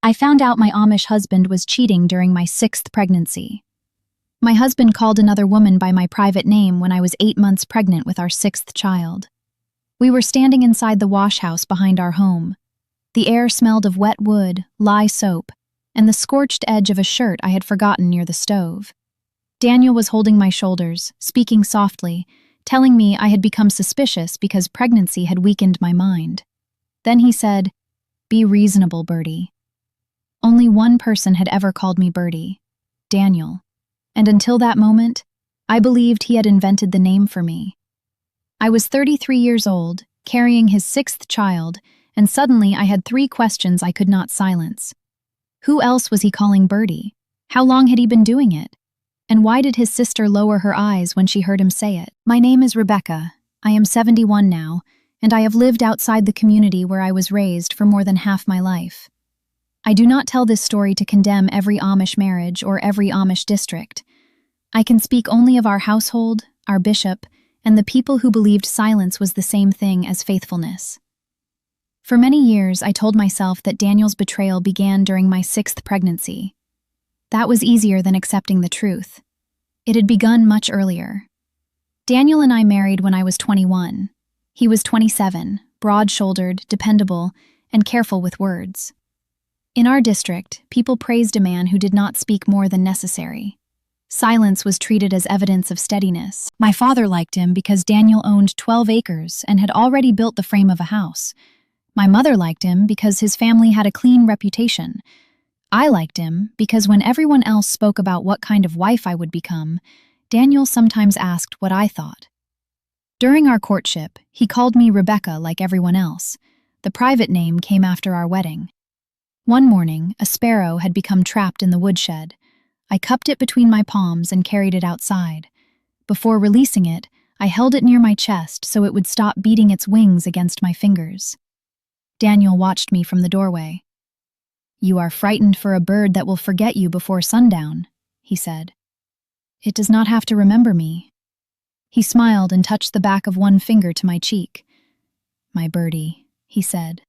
I found out my Amish husband was cheating during my 6th pregnancy. My husband called another woman by my private name when I was 8 months pregnant with our 6th child. We were standing inside the wash house behind our home. The air smelled of wet wood, lye soap, and the scorched edge of a shirt I had forgotten near the stove. Daniel was holding my shoulders, speaking softly, telling me I had become suspicious because pregnancy had weakened my mind. Then he said, "Be reasonable, Birdie." Only one person had ever called me Birdie, Daniel, and until that moment, I believed he had invented the name for me. I was 33 years old, carrying his 6th child, and suddenly I had 3 questions I could not silence. Who else was he calling Birdie? How long had he been doing it? And why did his sister lower her eyes when she heard him say it? My name is Rebecca. I am 71 now, and I have lived outside the community where I was raised for more than half my life. I do not tell this story to condemn every Amish marriage or every Amish district. I can speak only of our household, our bishop, and the people who believed silence was the same thing as faithfulness. For many years, I told myself that Daniel's betrayal began during my 6th pregnancy. That was easier than accepting the truth. It had begun much earlier. Daniel and I married when I was 21. He was 27, broad-shouldered, dependable, and careful with words. In our district, people praised a man who did not speak more than necessary. Silence was treated as evidence of steadiness. My father liked him because Daniel owned 12 acres and had already built the frame of a house. My mother liked him because his family had a clean reputation. I liked him because when everyone else spoke about what kind of wife I would become, Daniel sometimes asked what I thought. During our courtship, he called me Rebecca like everyone else. The private name came after our wedding. One morning, a sparrow had become trapped in the woodshed. I cupped it between my palms and carried it outside. Before releasing it, I held it near my chest so it would stop beating its wings against my fingers. Daniel watched me from the doorway. "You are frightened for a bird that will forget you before sundown," he said. "It does not have to remember me." He smiled and touched the back of one finger to my cheek. "My Birdie," he said.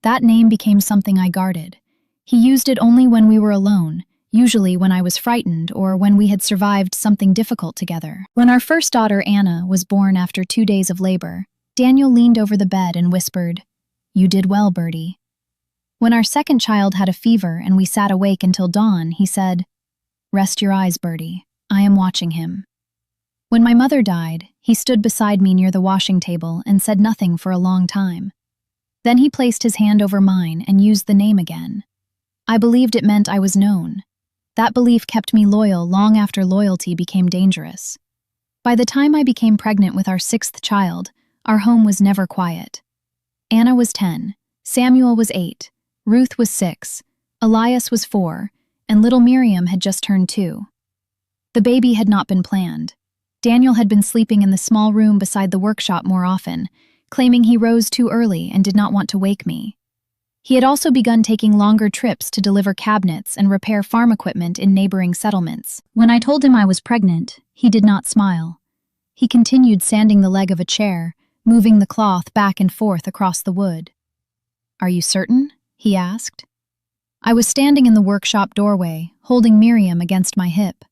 That name became something I guarded. He used it only when we were alone, usually when I was frightened or when we had survived something difficult together. When our first daughter, Anna, was born after 2 days of labor, Daniel leaned over the bed and whispered, "You did well, Birdie." When our second child had a fever and we sat awake until dawn, he said, "Rest your eyes, Birdie. I am watching him." When my mother died, he stood beside me near the washing table and said nothing for a long time. Then he placed his hand over mine and used the name again. I believed it meant I was known. That belief kept me loyal long after loyalty became dangerous. By the time I became pregnant with our 6th child, our home was never quiet. Anna was 10, Samuel was 8, Ruth was 6, Elias was 4, and little Miriam had just turned 2. The baby had not been planned. Daniel had been sleeping in the small room beside the workshop more often, claiming he rose too early and did not want to wake me. He had also begun taking longer trips to deliver cabinets and repair farm equipment in neighboring settlements. When I told him I was pregnant, he did not smile. He continued sanding the leg of a chair, moving the cloth back and forth across the wood. "Are you certain?" he asked. I was standing in the workshop doorway, holding Miriam against my hip.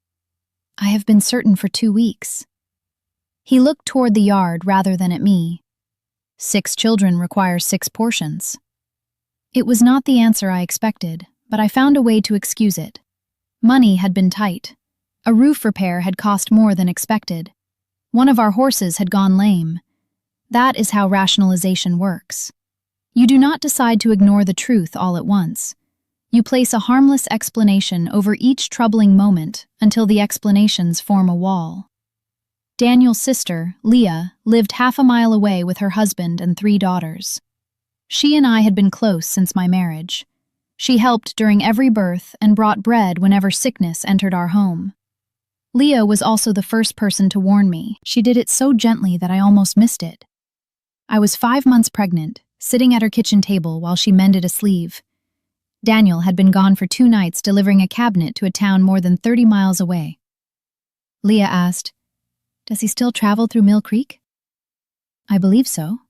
"I have been certain for 2 weeks." He looked toward the yard rather than at me. 6 children require 6 portions. It was not the answer I expected, but I found a way to excuse it. Money had been tight. A roof repair had cost more than expected. One of our horses had gone lame. That is how rationalization works. You do not decide to ignore the truth all at once. You place a harmless explanation over each troubling moment until the explanations form a wall. Daniel's sister, Leah, lived half a mile away with her husband and 3 daughters. She and I had been close since my marriage. She helped during every birth and brought bread whenever sickness entered our home. Leah was also the first person to warn me. She did it so gently that I almost missed it. I was 5 months pregnant, sitting at her kitchen table while she mended a sleeve. Daniel had been gone for 2 nights delivering a cabinet to a town more than 30 miles away. Leah asked, "Does he still travel through Mill Creek?" "I believe so."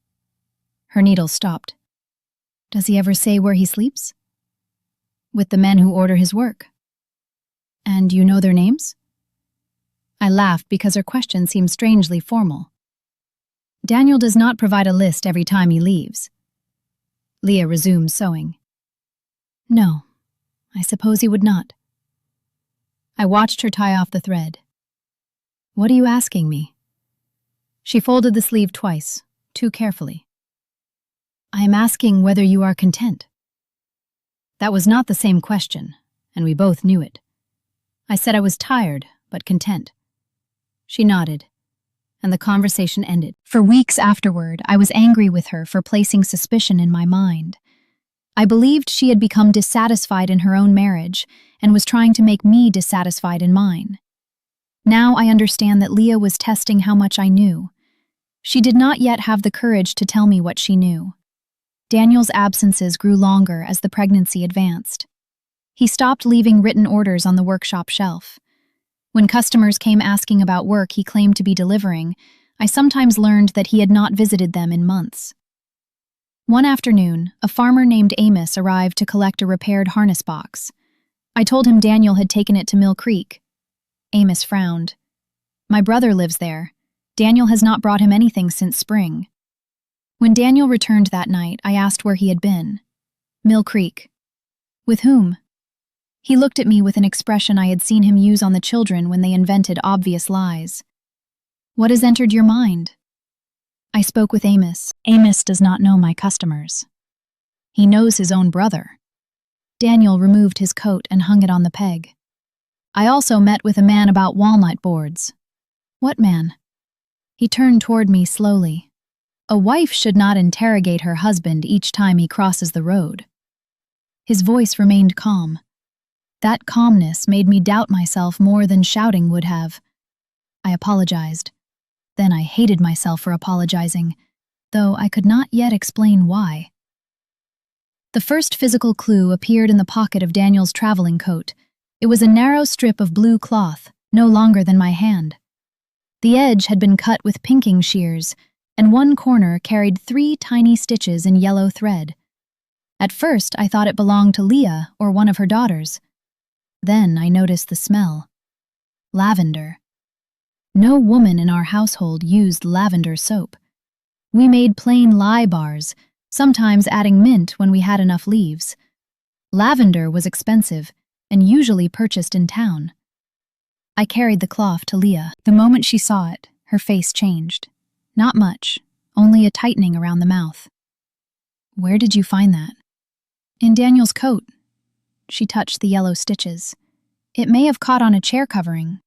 Her needle stopped. "Does he ever say where he sleeps?" With the men who order his work. And you know their names? I laughed because her question seemed strangely formal. Daniel does not provide a list every time he leaves. Leah resumed sewing. No, I suppose he would not. I watched her tie off the thread. What are you asking me? She folded the sleeve twice, too carefully. I am asking whether you are content. That was not the same question, and we both knew it. I said I was tired, but content. She nodded, and the conversation ended. For weeks afterward, I was angry with her for placing suspicion in my mind. I believed she had become dissatisfied in her own marriage and was trying to make me dissatisfied in mine. Now I understand that Leah was testing how much I knew. She did not yet have the courage to tell me what she knew. Daniel's absences grew longer as the pregnancy advanced. He stopped leaving written orders on the workshop shelf. When customers came asking about work he claimed to be delivering, I sometimes learned that he had not visited them in months. One afternoon, a farmer named Amos arrived to collect a repaired harness box. I told him Daniel had taken it to Mill Creek. Amos frowned. My brother lives there. Daniel has not brought him anything since spring. When Daniel returned that night, I asked where he had been. Mill Creek. With whom? He looked at me with an expression I had seen him use on the children when they invented obvious lies. What has entered your mind? I spoke with Amos. Amos does not know my customers. He knows his own brother. Daniel removed his coat and hung it on the peg. I also met with a man about walnut boards. What man? He turned toward me slowly. A wife should not interrogate her husband each time he crosses the road. His voice remained calm. That calmness made me doubt myself more than shouting would have. I apologized. Then I hated myself for apologizing, though I could not yet explain why. The first physical clue appeared in the pocket of Daniel's traveling coat. It was a narrow strip of blue cloth, no longer than my hand. The edge had been cut with pinking shears, and one corner carried 3 tiny stitches in yellow thread. At first, I thought it belonged to Leah or one of her daughters. Then I noticed the smell. Lavender. No woman in our household used lavender soap. We made plain lye bars, sometimes adding mint when we had enough leaves. Lavender was expensive and usually purchased in town. I carried the cloth to Leah. The moment she saw it, her face changed. Not much, only a tightening around the mouth. Where did you find that? In Daniel's coat. She touched the yellow stitches. It may have caught on a chair covering.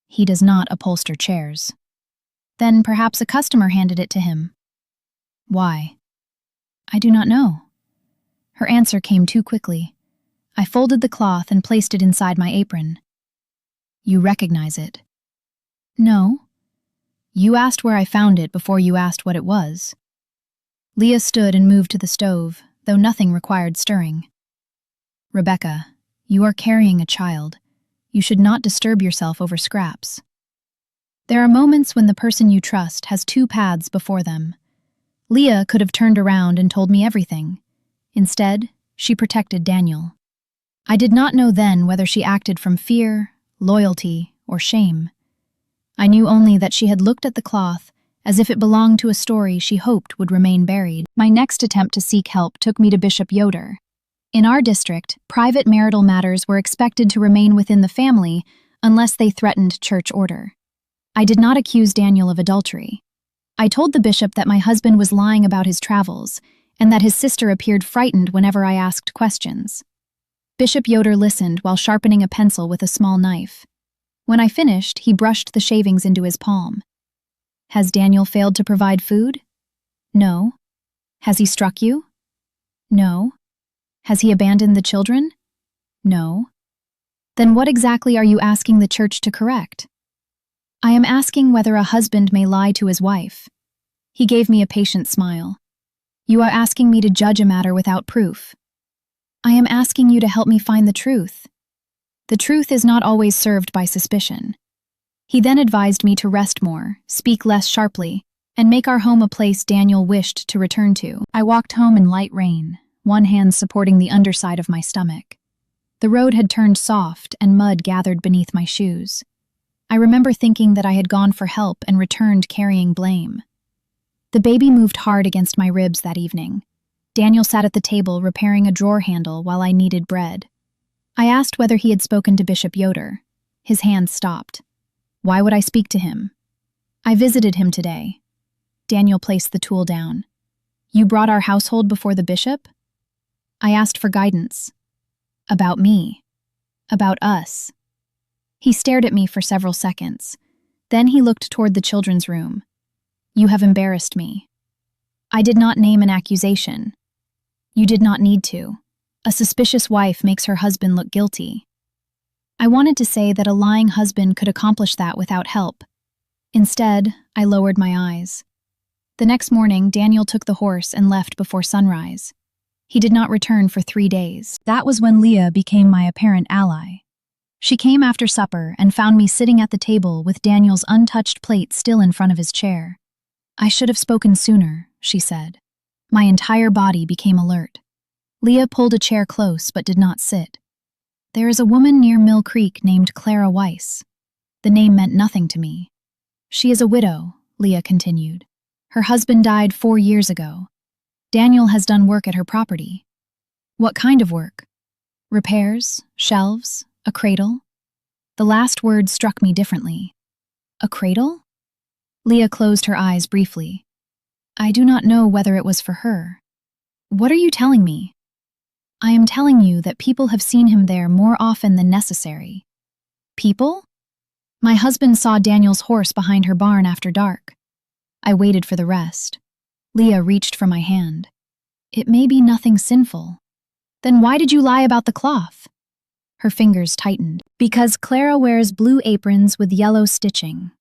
He does not upholster chairs. Then perhaps a customer handed it to him. Why? I do not know. Her answer came too quickly. I folded the cloth and placed it inside my apron. You recognize it? No. You asked where I found it before you asked what it was. Leah stood and moved to the stove, though nothing required stirring. Rebecca, you are carrying a child. You should not disturb yourself over scraps. There are moments when the person you trust has 2 paths before them. Leah could have turned around and told me everything. Instead, she protected Daniel. I did not know then whether she acted from fear, loyalty, or shame. I knew only that she had looked at the cloth as if it belonged to a story she hoped would remain buried. My next attempt to seek help took me to Bishop Yoder. In our district, private marital matters were expected to remain within the family unless they threatened church order. I did not accuse Daniel of adultery. I told the bishop that my husband was lying about his travels and that his sister appeared frightened whenever I asked questions. Bishop Yoder listened while sharpening a pencil with a small knife. When I finished, he brushed the shavings into his palm. Has Daniel failed to provide food? No. Has he struck you? No. Has he abandoned the children? No. Then what exactly are you asking the church to correct? I am asking whether a husband may lie to his wife. He gave me a patient smile. You are asking me to judge a matter without proof. I am asking you to help me find the truth. The truth is not always served by suspicion. He then advised me to rest more, speak less sharply, and make our home a place Daniel wished to return to. I walked home in light rain, one hand supporting the underside of my stomach. The road had turned soft and mud gathered beneath my shoes. I remember thinking that I had gone for help and returned carrying blame. The baby moved hard against my ribs that evening. Daniel sat at the table repairing a drawer handle while I kneaded bread. I asked whether he had spoken to Bishop Yoder. His hand stopped. Why would I speak to him? I visited him today. Daniel placed the tool down. You brought our household before the bishop? I asked for guidance. About me. About us. He stared at me for several seconds. Then he looked toward the children's room. You have embarrassed me. I did not name an accusation. You did not need to. A suspicious wife makes her husband look guilty. I wanted to say that a lying husband could accomplish that without help. Instead, I lowered my eyes. The next morning, Daniel took the horse and left before sunrise. He did not return for 3 days. That was when Leah became my apparent ally. She came after supper and found me sitting at the table with Daniel's untouched plate still in front of his chair. I should have spoken sooner, she said. My entire body became alert. Leah pulled a chair close but did not sit. There is a woman near Mill Creek named Clara Weiss. The name meant nothing to me. She is a widow, Leah continued. Her husband died 4 years ago. Daniel has done work at her property. What kind of work? Repairs, shelves, a cradle? The last word struck me differently. A cradle? Leah closed her eyes briefly. I do not know whether it was for her. What are you telling me? I am telling you that people have seen him there more often than necessary. People? My husband saw Daniel's horse behind her barn after dark. I waited for the rest. Leah reached for my hand. It may be nothing sinful. Then why did you lie about the cloth? Her fingers tightened. Because Clara wears blue aprons with yellow stitching.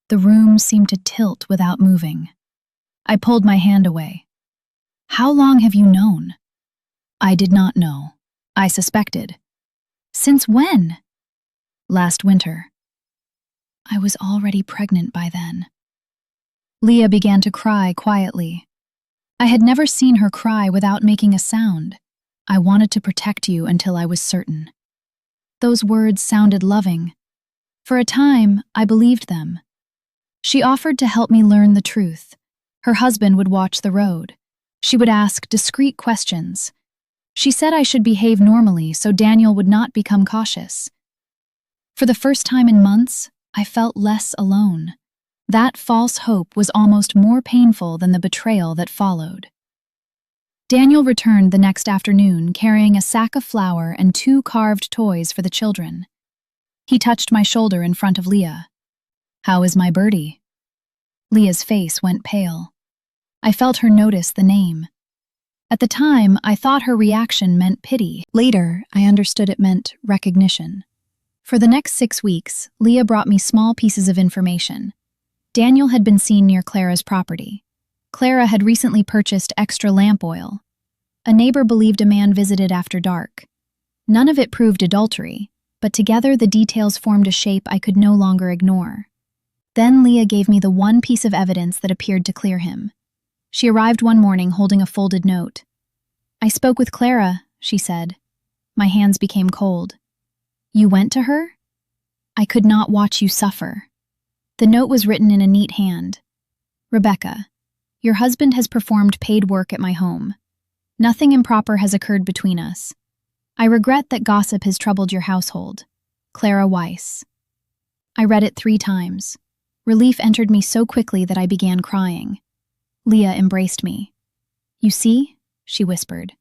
The room seemed to tilt without moving. I pulled my hand away. How long have you known? I did not know. I suspected. Since when? Last winter. I was already pregnant by then. Leah began to cry quietly. I had never seen her cry without making a sound. I wanted to protect you until I was certain. Those words sounded loving. For a time, I believed them. She offered to help me learn the truth. Her husband would watch the road. She would ask discreet questions. She said I should behave normally so Daniel would not become cautious. For the first time in months, I felt less alone. That false hope was almost more painful than the betrayal that followed. Daniel returned the next afternoon carrying a sack of flour and 2 carved toys for the children. He touched my shoulder in front of Leah. How is my Birdie? Leah's face went pale. I felt her notice the name. At the time, I thought her reaction meant pity. Later, I understood it meant recognition. For the next 6 weeks, Leah brought me small pieces of information. Daniel had been seen near Clara's property. Clara had recently purchased extra lamp oil. A neighbor believed a man visited after dark. None of it proved adultery, but together the details formed a shape I could no longer ignore. Then Leah gave me the one piece of evidence that appeared to clear him. She arrived one morning holding a folded note. I spoke with Clara, she said. My hands became cold. You went to her? I could not watch you suffer. The note was written in a neat hand. Rebecca, your husband has performed paid work at my home. Nothing improper has occurred between us. I regret that gossip has troubled your household. Clara Weiss. I read it 3 times. Relief entered me so quickly that I began crying. Leah embraced me. You see, she whispered.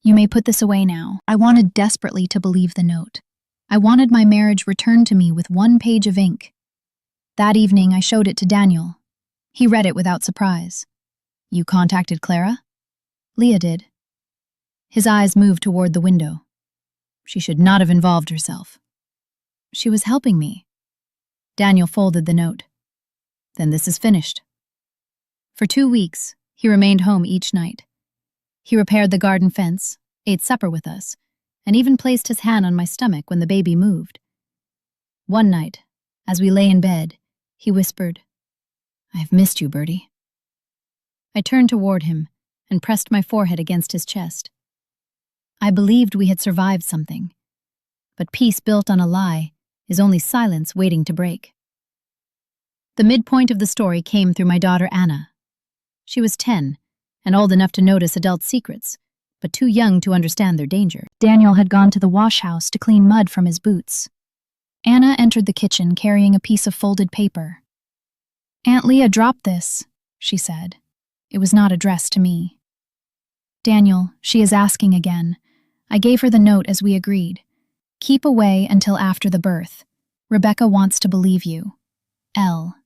You may put this away now. I wanted desperately to believe the note. I wanted my marriage returned to me with 1 page of ink. That evening, I showed it to Daniel. He read it without surprise. You contacted Clara? Leah did. His eyes moved toward the window. She should not have involved herself. She was helping me. Daniel folded the note. Then this is finished. For 2 weeks, he remained home each night. He repaired the garden fence, ate supper with us, and even placed his hand on my stomach when the baby moved. One night, as we lay in bed, he whispered, I have missed you, Birdie. I turned toward him and pressed my forehead against his chest. I believed we had survived something. But peace built on a lie is only silence waiting to break. The midpoint of the story came through my daughter Anna. She was 10 and old enough to notice adult secrets, but too young to understand their danger. Daniel had gone to the wash house to clean mud from his boots. Anna entered the kitchen carrying a piece of folded paper. "Aunt Leah dropped this," she said. It was not addressed to me. "Daniel, she is asking again. I gave her the note as we agreed. Keep away until after the birth. Rebecca wants to believe you. L."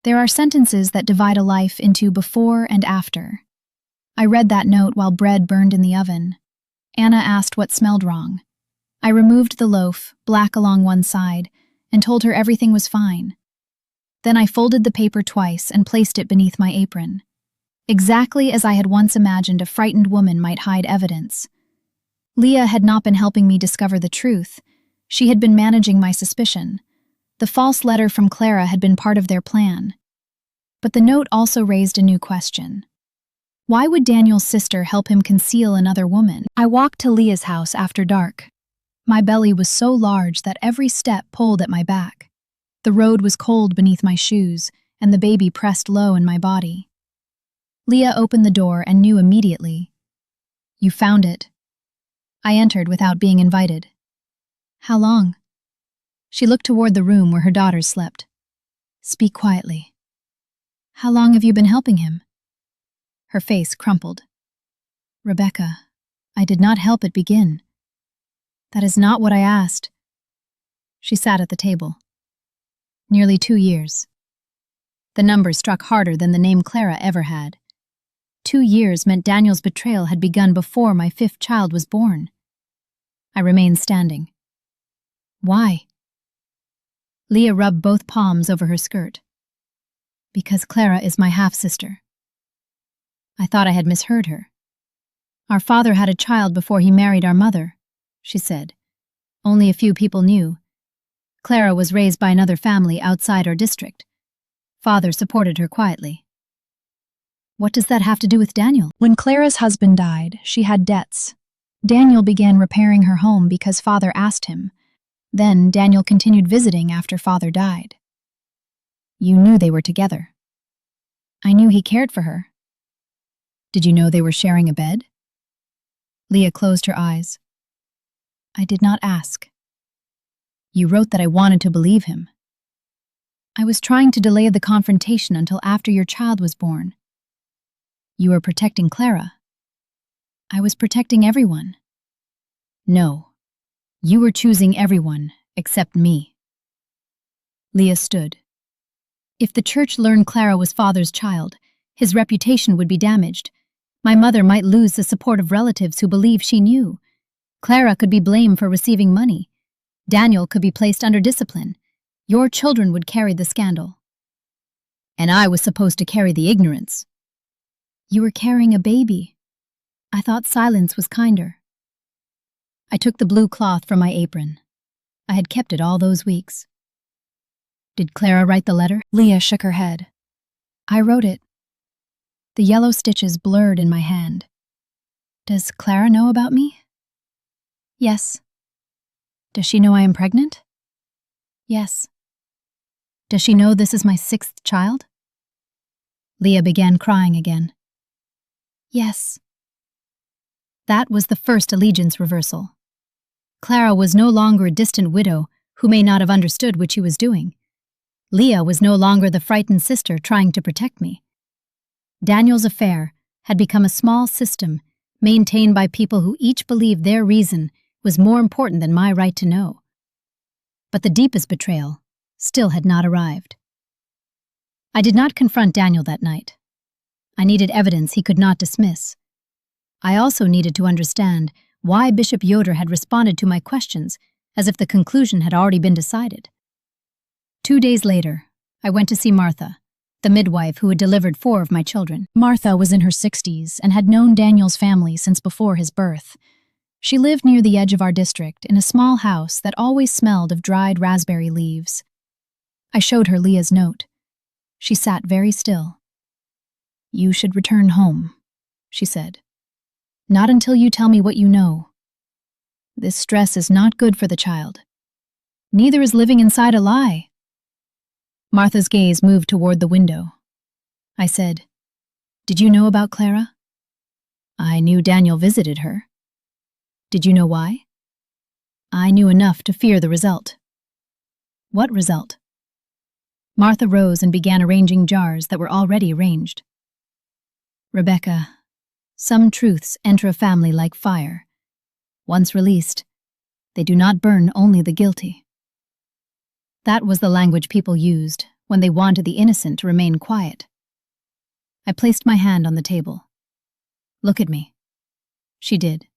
There are sentences that divide a life into before and after. I read that note while bread burned in the oven. Anna asked what smelled wrong. I removed the loaf, black along one side, and told her everything was fine. Then I folded the paper twice and placed it beneath my apron. Exactly as I had once imagined a frightened woman might hide evidence. Leah had not been helping me discover the truth. She had been managing my suspicion. The false letter from Clara had been part of their plan. But the note also raised a new question. Why would Daniel's sister help him conceal another woman? I walked to Leah's house after dark. My belly was so large that every step pulled at my back. The road was cold beneath my shoes, and the baby pressed low in my body. Leah opened the door and knew immediately. "You found it." I entered without being invited. "How long?" She looked toward the room where her daughters slept. "Speak quietly." "How long have you been helping him?" Her face crumpled. "Rebecca, I did not help it begin." "That is not what I asked." She sat at the table. "Nearly 2 years." The number struck harder than the name Clara ever had. 2 years meant Daniel's betrayal had begun before my 5th child was born. I remained standing. "Why?" Leah rubbed both palms over her skirt. "Because Clara is my half-sister." I thought I had misheard her. "Our father had a child before he married our mother," she said. "Only a few people knew. Clara was raised by another family outside our district. Father supported her quietly." "What does that have to do with Daniel?" "When Clara's husband died, she had debts. Daniel began repairing her home because father asked him. Then Daniel continued visiting after father died." "You knew they were together." "I knew he cared for her." "Did you know they were sharing a bed?" Leah closed her eyes. "I did not ask." "You wrote that I wanted to believe him." "I was trying to delay the confrontation until after your child was born." "You were protecting Clara." "I was protecting everyone." "No. You were choosing everyone except me." Leah stood. "If the church learned Clara was father's child, his reputation would be damaged. My mother might lose the support of relatives who believe she knew. Clara could be blamed for receiving money. Daniel could be placed under discipline. Your children would carry the scandal." "And I was supposed to carry the ignorance." "You were carrying a baby. I thought silence was kinder." I took the blue cloth from my apron. I had kept it all those weeks. "Did Clara write the letter?" Leah shook her head. "I wrote it." The yellow stitches blurred in my hand. "Does Clara know about me?" "Yes." "Does she know I am pregnant?" "Yes." "Does she know this is my 6th child?" Leah began crying again. "Yes." That was the first allegiance reversal. Clara was no longer a distant widow who may not have understood what she was doing. Leah was no longer the frightened sister trying to protect me. Daniel's affair had become a small system maintained by people who each believed their reason was more important than my right to know. But the deepest betrayal still had not arrived. I did not confront Daniel that night. I needed evidence he could not dismiss. I also needed to understand why Bishop Yoder had responded to my questions as if the conclusion had already been decided. 2 days later, I went to see Martha, the midwife who had delivered 4 of my children. Martha was in her 60s and had known Daniel's family since before his birth. She lived near the edge of our district in a small house that always smelled of dried raspberry leaves. I showed her Leah's note. She sat very still. "You should return home," she said. Not until you tell me what you know. This stress is not good for the child. Neither is living inside a lie. Martha's gaze moved toward the window. I said, "Did you know about Clara?" "I knew Daniel visited her." "Did you know why?" "I knew enough to fear the result." "What result?" Martha rose and began arranging jars that were already arranged. "Rebecca, some truths enter a family like fire. Once released, they do not burn only the guilty." That was the language people used when they wanted the innocent to remain quiet. I placed my hand on the table. "Look at me." She did.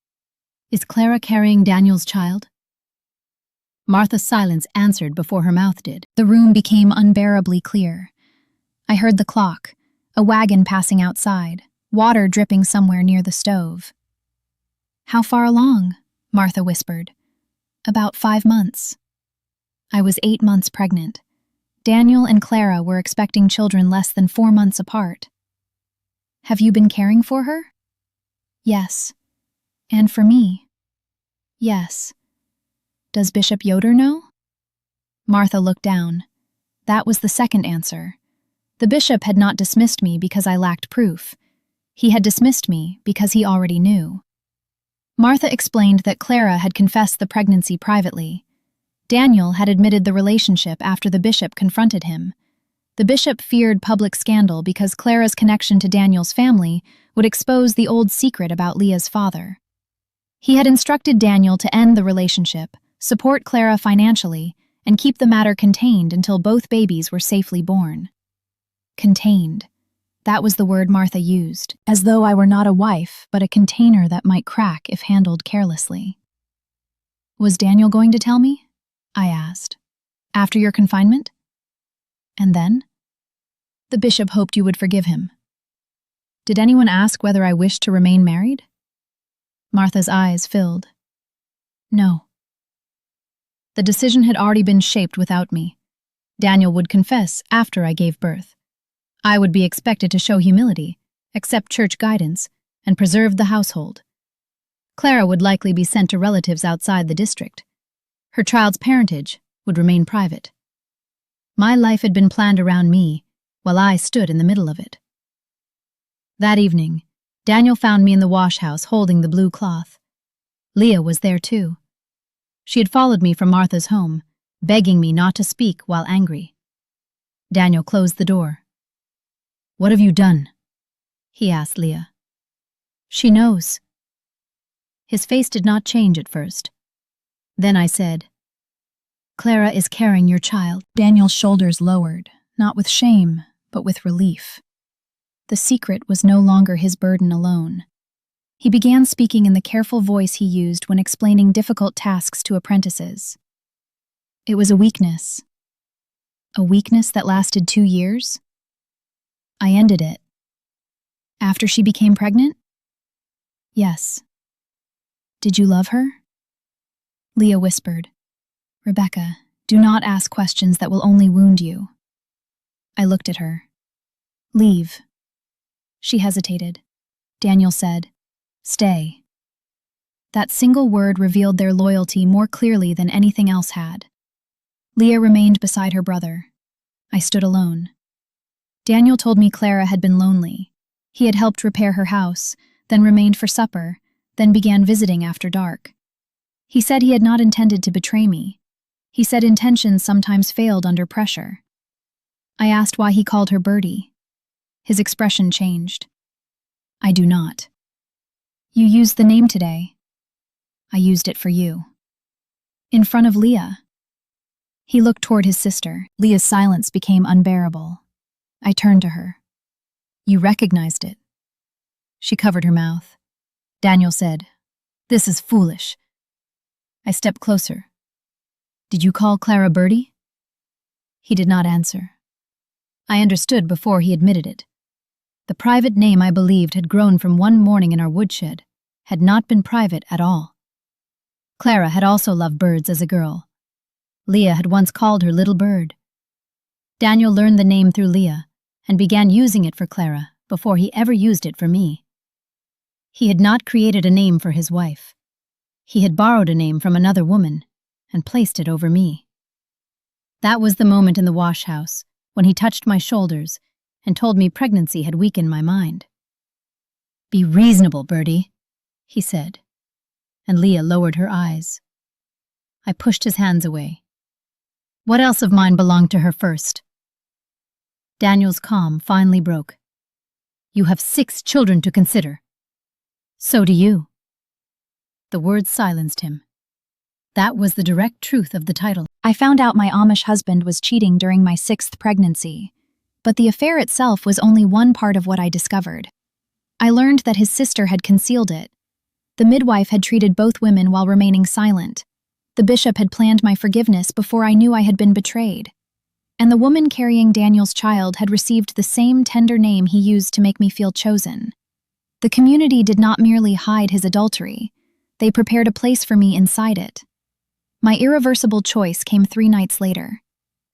"Is Clara carrying Daniel's child?" Martha's silence answered before her mouth did. The room became unbearably clear. I heard the clock, a wagon passing outside, water dripping somewhere near the stove. "How far along?" Martha whispered. "About 5 months." I was 8 months pregnant. Daniel and Clara were expecting children less than 4 months apart. "Have you been caring for her?" "Yes." "And for me?" "Yes." "Does Bishop Yoder know?" Martha looked down. That was the second answer. The bishop had not dismissed me because I lacked proof. He had dismissed me because he already knew. Martha explained that Clara had confessed the pregnancy privately. Daniel had admitted the relationship after the bishop confronted him. The bishop feared public scandal because Clara's connection to Daniel's family would expose the old secret about Leah's father. He had instructed Daniel to end the relationship, support Clara financially, and keep the matter contained until both babies were safely born. Contained. That was the word Martha used, as though I were not a wife, but a container that might crack if handled carelessly. "Was Daniel going to tell me?" I asked. "After your confinement?" "And then?" "The bishop hoped you would forgive him." "Did anyone ask whether I wished to remain married?" Martha's eyes filled. "No." The decision had already been shaped without me. Daniel would confess after I gave birth. I would be expected to show humility, accept church guidance, and preserve the household. Clara would likely be sent to relatives outside the district. Her child's parentage would remain private. My life had been planned around me, while I stood in the middle of it. That evening, Daniel found me in the wash house holding the blue cloth. Leah was there too. She had followed me from Martha's home, begging me not to speak while angry. Daniel closed the door. "What have you done?" he asked Leah. "She knows." His face did not change at first. Then I said, "Clara is carrying your child." Daniel's shoulders lowered, not with shame, but with relief. The secret was no longer his burden alone. He began speaking in the careful voice he used when explaining difficult tasks to apprentices. It was a weakness. A weakness that lasted 2 years? I ended it. After she became pregnant? Yes. Did you love her? Leah whispered, "Rebecca, do not ask questions that will only wound you." I looked at her. "Leave." She hesitated. Daniel said, "Stay." That single word revealed their loyalty more clearly than anything else had. Leah remained beside her brother. I stood alone. Daniel told me Clara had been lonely. He had helped repair her house, then remained for supper, then began visiting after dark. He said he had not intended to betray me. He said intentions sometimes failed under pressure. I asked why he called her Birdie. His expression changed. "I do not." "You used the name today." "I used it for you." "In front of Leah." He looked toward his sister. Leah's silence became unbearable. I turned to her. "You recognized it." She covered her mouth. Daniel said, "This is foolish." I stepped closer. "Did you call Clara Birdie?" He did not answer. I understood before he admitted it. The private name I believed had grown from one morning in our woodshed had not been private at all. Clara had also loved birds as a girl. Leah had once called her Little Bird. Daniel learned the name through Leah and began using it for Clara before he ever used it for me. He had not created a name for his wife. He had borrowed a name from another woman and placed it over me. That was the moment in the wash house when he touched my shoulders and told me pregnancy had weakened my mind. "Be reasonable, Birdie," he said, and Leah lowered her eyes. I pushed his hands away. What else of mine belonged to her first? Daniel's calm finally broke. "You have 6 children to consider. So do you." The words silenced him. That was the direct truth of the title. I found out my Amish husband was cheating during my 6th pregnancy, but the affair itself was only one part of what I discovered. I learned that his sister had concealed it. The midwife had treated both women while remaining silent. The bishop had planned my forgiveness before I knew I had been betrayed. And the woman carrying Daniel's child had received the same tender name he used to make me feel chosen. The community did not merely hide his adultery. They prepared a place for me inside it. My irreversible choice came 3 nights later.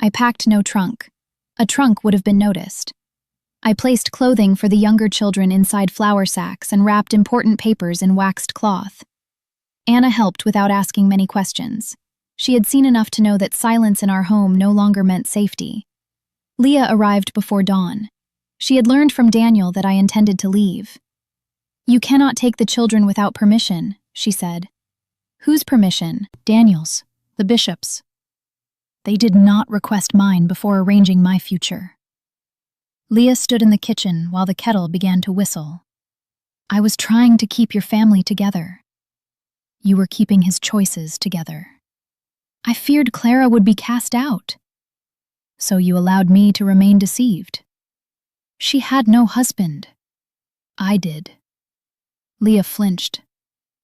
I packed no trunk. A trunk would have been noticed. I placed clothing for the younger children inside flour sacks and wrapped important papers in waxed cloth. Anna helped without asking many questions. She had seen enough to know that silence in our home no longer meant safety. Leah arrived before dawn. She had learned from Daniel that I intended to leave. "You cannot take the children without permission," she said. "Whose permission?" "Daniel's, the bishop's. They did not request mine before arranging my future." Leah stood in the kitchen while the kettle began to whistle. "I was trying to keep your family together. You were keeping his choices together. I feared Clara would be cast out. So you allowed me to remain deceived. She had no husband. I did." Leah flinched.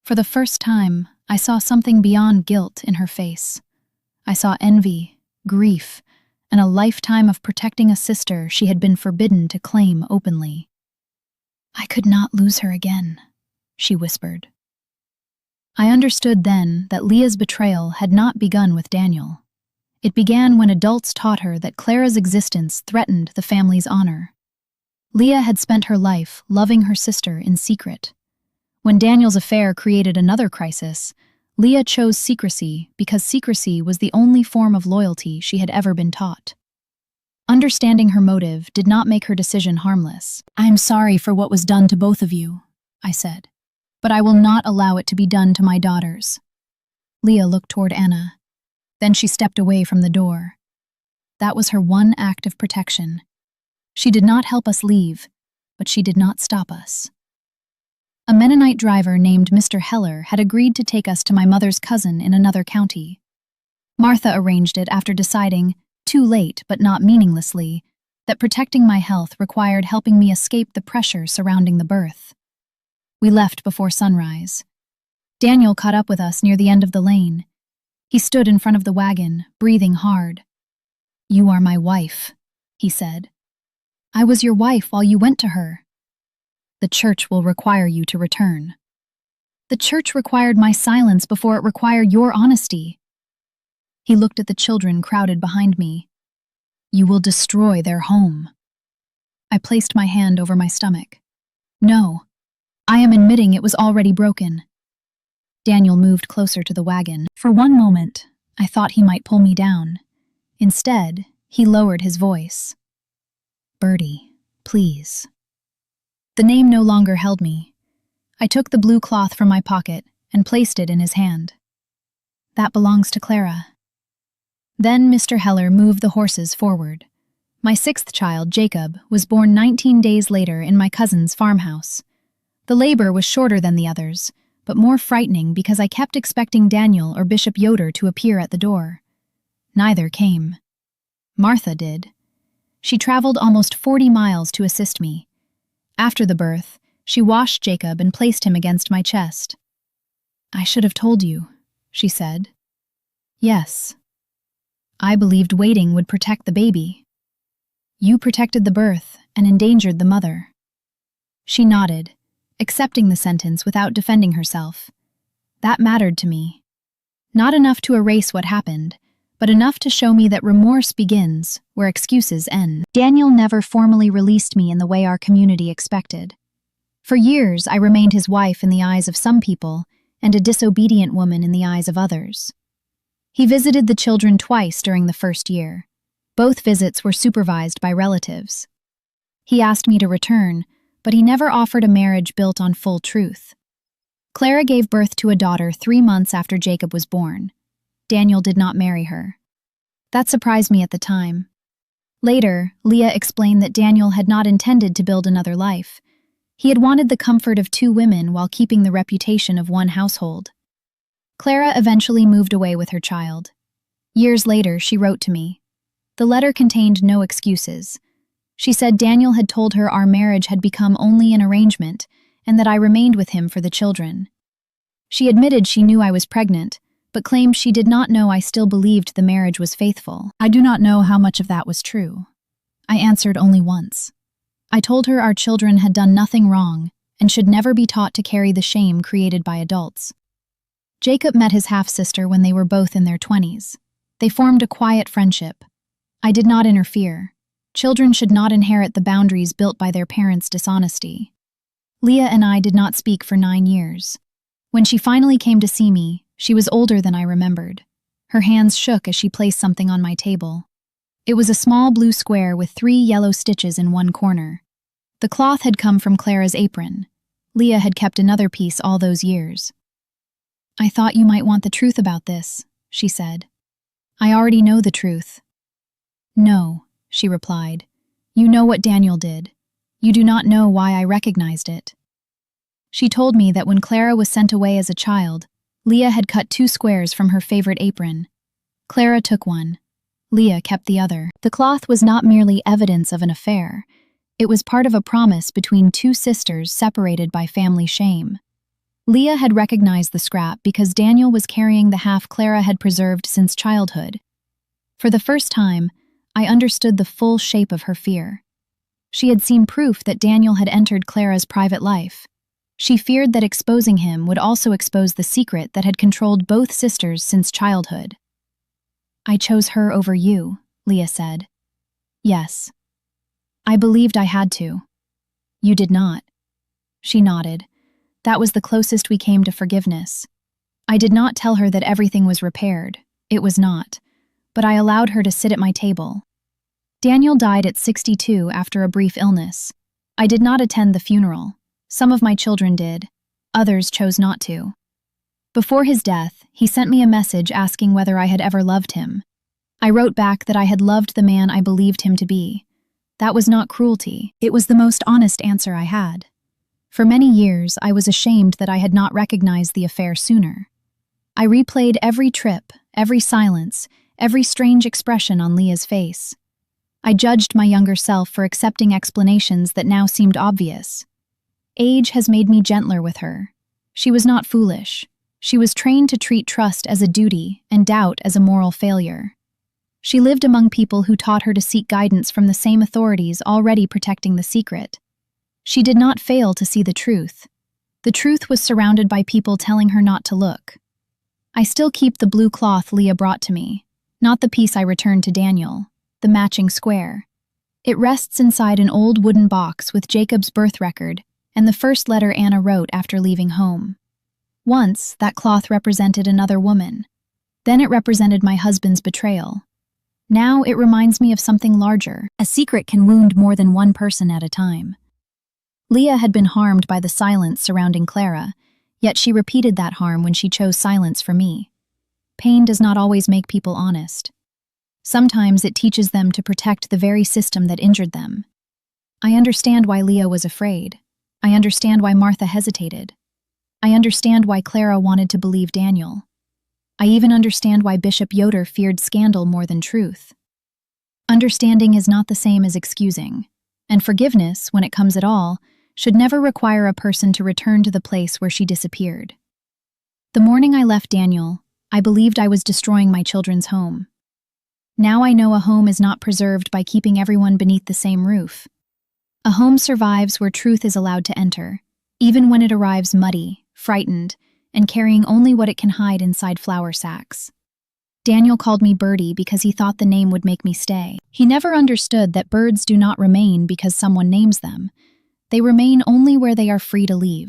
For the first time, I saw something beyond guilt in her face. I saw envy, grief, and a lifetime of protecting a sister she had been forbidden to claim openly. "I could not lose her again," she whispered. I understood then that Leah's betrayal had not begun with Daniel. It began when adults taught her that Clara's existence threatened the family's honor. Leah had spent her life loving her sister in secret. When Daniel's affair created another crisis, Leah chose secrecy because secrecy was the only form of loyalty she had ever been taught. Understanding her motive did not make her decision harmless. "I am sorry for what was done to both of you," I said, "but I will not allow it to be done to my daughters." Leah looked toward Anna. Then she stepped away from the door. That was her one act of protection. She did not help us leave, but she did not stop us. A Mennonite driver named Mr. Heller had agreed to take us to my mother's cousin in another county. Martha arranged it after deciding, too late but not meaninglessly, that protecting my health required helping me escape the pressure surrounding the birth. We left before sunrise. Daniel caught up with us near the end of the lane. He stood in front of the wagon, breathing hard. "You are my wife," he said. "I was your wife while you went to her. The church will require you to return." "The church required my silence before it required your honesty." He looked at the children crowded behind me. "You will destroy their home." I placed my hand over my stomach. "No, I am admitting it was already broken." Daniel moved closer to the wagon. For one moment, I thought he might pull me down. Instead, he lowered his voice. "Birdie, please." The name no longer held me. I took the blue cloth from my pocket and placed it in his hand. "That belongs to Clara." Then Mr. Heller moved the horses forward. My 6th child, Jacob, was born 19 days later in my cousin's farmhouse. The labor was shorter than the others, but more frightening because I kept expecting Daniel or Bishop Yoder to appear at the door. Neither came. Martha did. She traveled almost 40 miles to assist me. After the birth, she washed Jacob and placed him against my chest. "I should have told you," she said. "Yes. I believed waiting would protect the baby. You protected the birth and endangered the mother." She nodded, accepting the sentence without defending herself. That mattered to me. Not enough to erase what happened, but enough to show me that remorse begins where excuses end. Daniel never formally released me in the way our community expected. For years, I remained his wife in the eyes of some people and a disobedient woman in the eyes of others. He visited the children twice during the first year. Both visits were supervised by relatives. He asked me to return, but he never offered a marriage built on full truth. Clara gave birth to a daughter 3 months after Jacob was born. Daniel did not marry her. That surprised me at the time. Later, Leah explained that Daniel had not intended to build another life. He had wanted the comfort of 2 women while keeping the reputation of one household. Clara eventually moved away with her child. Years later, she wrote to me. The letter contained no excuses. She said Daniel had told her our marriage had become only an arrangement and that I remained with him for the children. She admitted she knew I was pregnant, but claimed she did not know I still believed the marriage was faithful. I do not know how much of that was true. I answered only once. I told her our children had done nothing wrong and should never be taught to carry the shame created by adults. Jacob met his half-sister when they were both in their 20s. They formed a quiet friendship. I did not interfere. Children should not inherit the boundaries built by their parents' dishonesty. Leah and I did not speak for 9 years. When she finally came to see me, she was older than I remembered. Her hands shook as she placed something on my table. It was a small blue square with 3 yellow stitches in one corner. The cloth had come from Clara's apron. Leah had kept another piece all those years. I thought you might want the truth about this, she said. I already know the truth. No, she replied. You know what Daniel did. You do not know why I recognized it. She told me that when Clara was sent away as a child, Leah had cut 2 squares from her favorite apron. Clara took one. Leah kept the other. The cloth was not merely evidence of an affair. It was part of a promise between 2 sisters separated by family shame. Leah had recognized the scrap because Daniel was carrying the half Clara had preserved since childhood. For the first time, I understood the full shape of her fear. She had seen proof that Daniel had entered Clara's private life. She feared that exposing him would also expose the secret that had controlled both sisters since childhood. I chose her over you, Leah said. Yes. I believed I had to. You did not. She nodded. That was the closest we came to forgiveness. I did not tell her that everything was repaired. It was not. But I allowed her to sit at my table. Daniel died at 62 after a brief illness. I did not attend the funeral. Some of my children did. Others chose not to. Before his death, he sent me a message asking whether I had ever loved him. I wrote back that I had loved the man I believed him to be. That was not cruelty. It was the most honest answer I had. For many years, I was ashamed that I had not recognized the affair sooner. I replayed every trip, every silence, every strange expression on Leah's face. I judged my younger self for accepting explanations that now seemed obvious. Age has made me gentler with her. She was not foolish. She was trained to treat trust as a duty and doubt as a moral failure. She lived among people who taught her to seek guidance from the same authorities already protecting the secret. She did not fail to see the truth. The truth was surrounded by people telling her not to look. I still keep the blue cloth Leah brought to me, not the piece I returned to Daniel, the matching square. It rests inside an old wooden box with Jacob's birth record and the first letter Anna wrote after leaving home. Once, that cloth represented another woman. Then it represented my husband's betrayal. Now it reminds me of something larger. A secret can wound more than one person at a time. Leah had been harmed by the silence surrounding Clara, yet she repeated that harm when she chose silence for me. Pain does not always make people honest. Sometimes it teaches them to protect the very system that injured them. I understand why Leah was afraid. I understand why Martha hesitated. I understand why Clara wanted to believe Daniel. I even understand why Bishop Yoder feared scandal more than truth. Understanding is not the same as excusing, and forgiveness, when it comes at all, should never require a person to return to the place where she disappeared. The morning I left Daniel, I believed I was destroying my children's home. Now I know a home is not preserved by keeping everyone beneath the same roof. A home survives where truth is allowed to enter, even when it arrives muddy, frightened, and carrying only what it can hide inside flour sacks. Daniel called me Birdie because he thought the name would make me stay. He never understood that birds do not remain because someone names them. They remain only where they are free to leave.